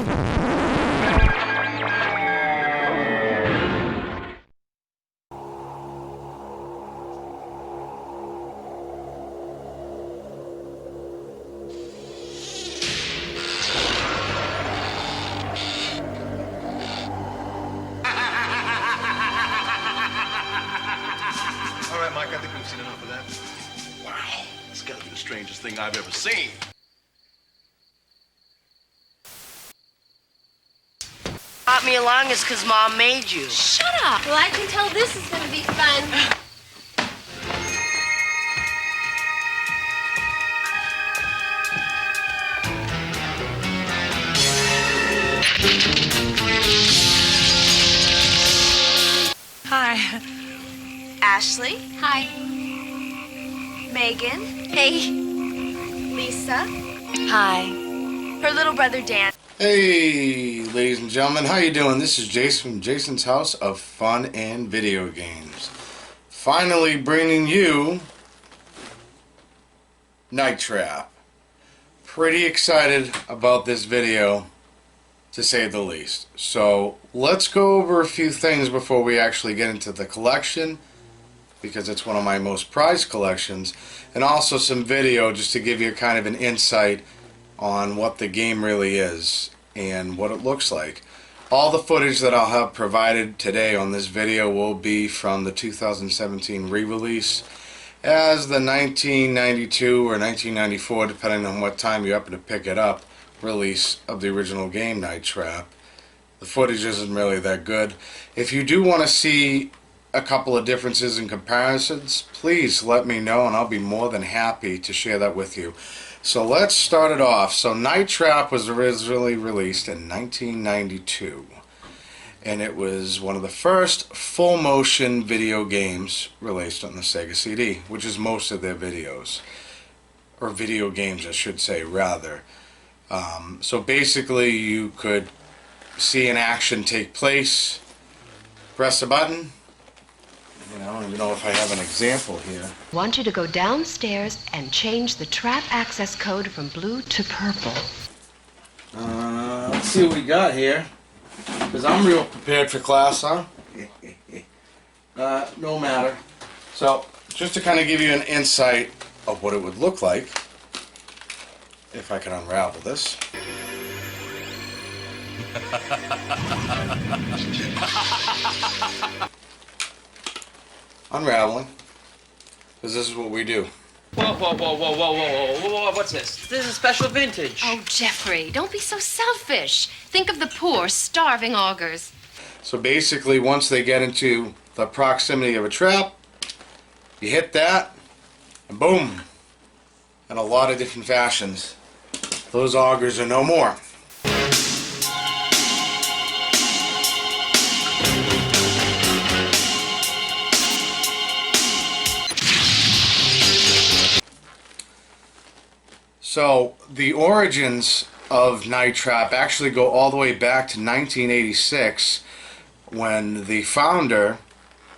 All right, Mike, I think we've seen enough of that. Wow, it's gotta be the strangest thing I've ever seen. Brought me along is because Mom made you. Shut up! Well, I can tell this is gonna be fun. Hi. Ashley. Hi. Megan. Hey. Lisa. Hi. Her little brother Dan. Hey, ladies and gentlemen, how you doing? This is Jason from Jason's House of Fun and Video Games. Finally bringing you Night Trap. Pretty excited about this video, to say the least. So let's go over a few things before we actually get into the collection, because it's one of my most prized collections, and also some video just to give you kind of an insight on what the game really is and what it looks like. All the footage that I'll have provided today on this video will be from the 2017 re-release, as the 1992 or 1994, depending on what time you happen to pick it up, release of the original game Night Trap. The footage isn't really that good. If you do want to see a couple of differences and comparisons, please let me know and I'll be more than happy to share that with you. So let's start it off. So Night Trap was originally released in 1992, and it was one of the first full motion video games released on the Sega CD, which is most of their videos, or video games I should say rather. So basically you could see an action take place, press a button. I don't even know if I have an example here. I want you to go downstairs and change the trap access code from blue to purple. Let's see what we got here, because I'm real prepared for class, huh? No matter. So just to kind of give you an insight of what it would look like, if I can unravel this. Unraveling, because this is what we do. Whoa, whoa, whoa, whoa, whoa, whoa, whoa, whoa, what's this? This is special vintage. Oh, Jeffrey, don't be so selfish. Think of the poor, starving augurs. So basically, once they get into the proximity of a trap, you hit that, and boom, in a lot of different fashions, those augurs are no more. So the origins of Night Trap actually go all the way back to 1986, when the founder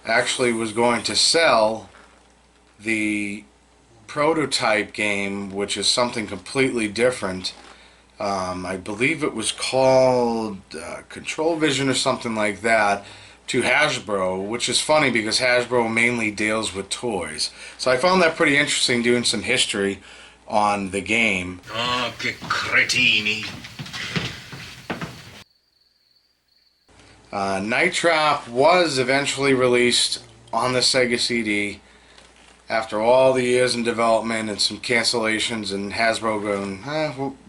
actually was going to sell the prototype game, which is something completely different. I believe it was called Control Vision or something like that, to Hasbro, which is funny because Hasbro mainly deals with toys. So I found that pretty interesting, doing some history on the game. Oh, che cretini. Night Trap was eventually released on the Sega CD after all the years in development and some cancellations, and Hasbro going,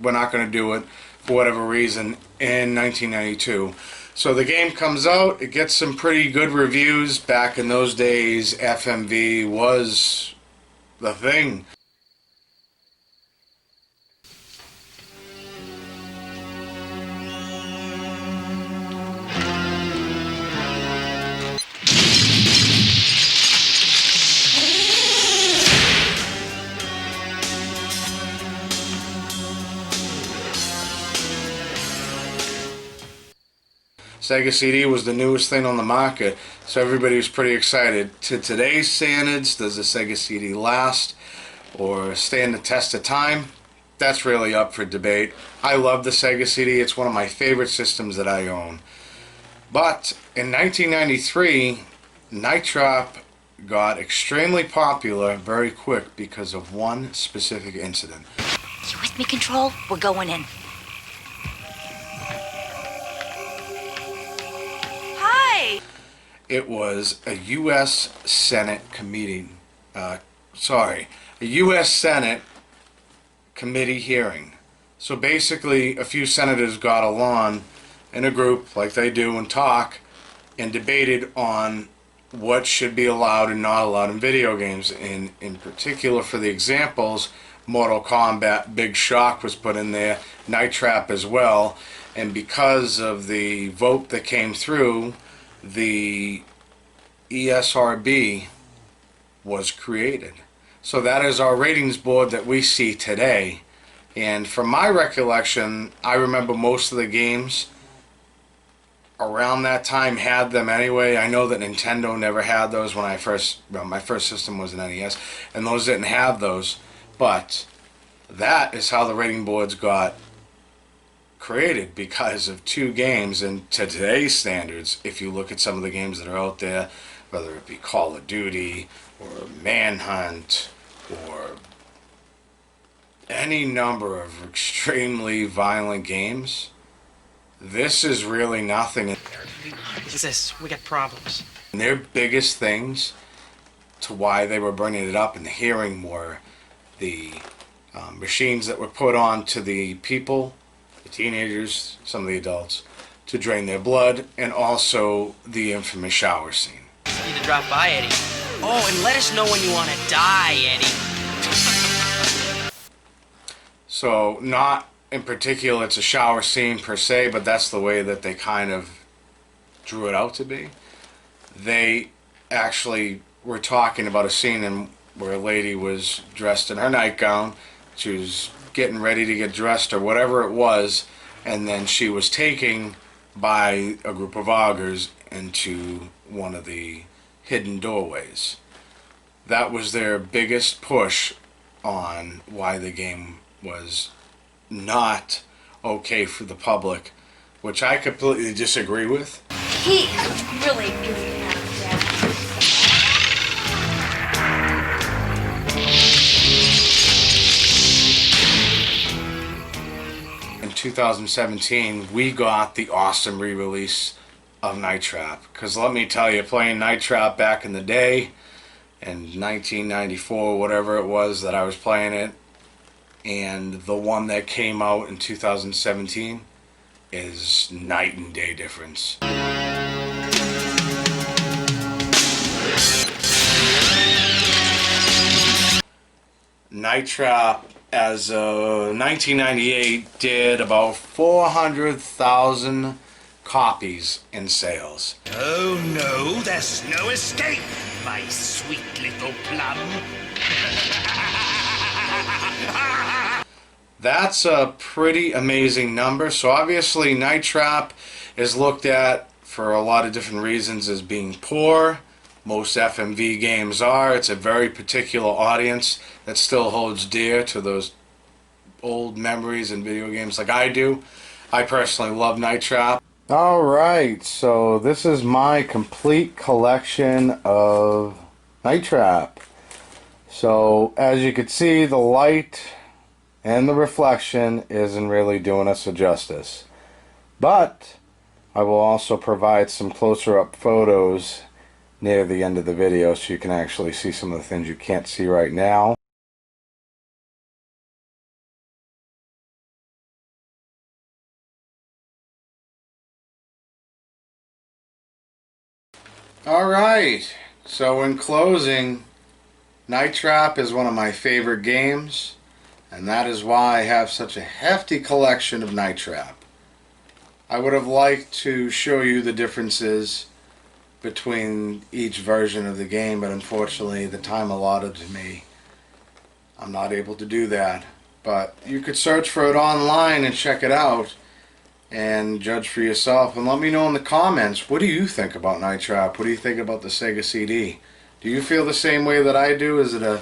we're not going to do it for whatever reason, in 1992. So the game comes out, it gets some pretty good reviews. Back in those days, FMV was the thing. Sega CD was the newest thing on the market, so everybody was pretty excited. To today's standards, does the Sega CD last or stand the test of time? that's really up for debate. I love the Sega CD. It's one of my favorite systems that I own. But in 1993, Night Trap got extremely popular very quick because of one specific incident. You with me, Control? We're going in. Hi. It was a U.S. Senate a U.S. Senate committee hearing. So basically, a few senators got along in a group, like they do, and talk, and debated on what should be allowed and not allowed in video games. In particular, for the examples, Mortal Kombat, Big Shock was put in there, Night Trap as well, and because of the vote that came through, the ESRB was created. So that is our ratings board that we see today. And from my recollection, I remember most of the games around that time had them anyway. I know that Nintendo never had those when my first system was an NES, and those didn't have those. But that is how the rating boards got created, because of two games. And to today's standards, if you look at some of the games that are out there, whether it be Call of Duty or Manhunt or any number of extremely violent games, this is really nothing. What's this? We got problems. And their biggest things to why they were bringing it up in the hearing were the machines that were put on to the people, the teenagers, some of the adults, to drain their blood, and also the infamous shower scene. You need to drop by, Eddie. Oh, and let us know when you want to die, Eddie. So, not in particular it's a shower scene per se, but that's the way that they kind of drew it out to be. They actually were talking about a scene where a lady was dressed in her nightgown. She was getting ready to get dressed or whatever it was, and then she was taken by a group of augurs into one of the hidden doorways. That was their biggest push on why the game was not okay for the public, which I completely disagree with. He really is In 2017, we got the awesome re-release of Night Trap. Because let me tell you, playing Night Trap back in the day, in 1994, whatever it was that I was playing it, and the one that came out in 2017 is night and day difference. Night Trap, as of 1998, did about 400,000 copies in sales. Oh no, there's no escape, my sweet little plum. That's a pretty amazing number. So obviously Night Trap is looked at for a lot of different reasons as being poor. Most FMV games are. It's a very particular audience that still holds dear to those old memories and video games like I do. I personally love Night Trap. Alright, so this is my complete collection of Night Trap. So as you can see, the light and the reflection isn't really doing us a justice. But I will also provide some closer up photos near the end of the video so you can actually see some of the things you can't see right now. Alright, so in closing, Night Trap is one of my favorite games, and that is why I have such a hefty collection of Night Trap. I would have liked to show you the differences between each version of the game, but unfortunately the time allotted to me, I'm not able to do that. But you could search for it online and check it out and judge for yourself, and let me know in the comments, what do you think about Night Trap? What do you think about the Sega CD? Do you feel the same way that I do? Is it a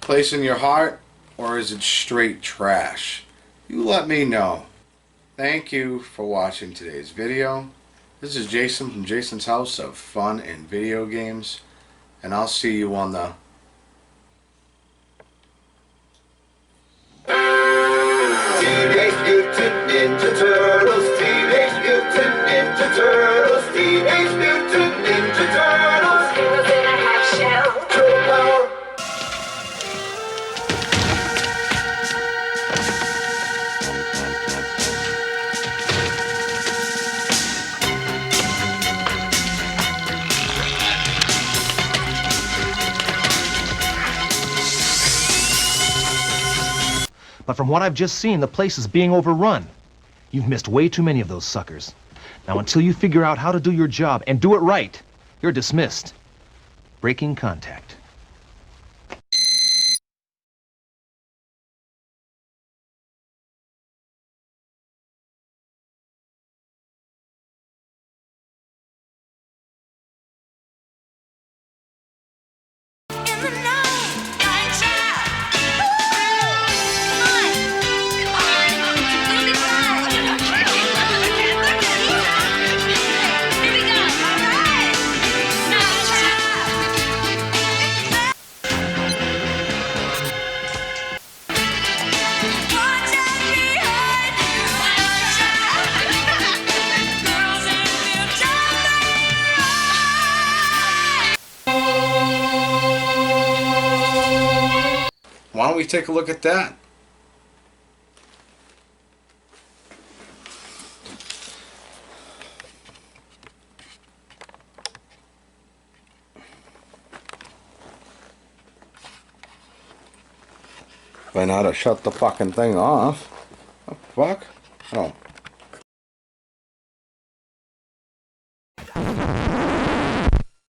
place in your heart? or is it straight trash? You let me know. Thank you for watching today's video. This is Jason from Jason's House of Fun and Video Games, and I'll see you on the Teenage Mutant Ninja Turtles, Teenage Mutant Ninja Turtles, Teenage Mutant Ninja Turtles. Heroes in a half shell. Turtle power. But from what I've just seen, the place is being overrun. You've missed way too many of those suckers. Now, until you figure out how to do your job and do it right, you're dismissed. Breaking contact. Why don't we take a look at that? I know how to shut the fucking thing off. What the fuck? Oh.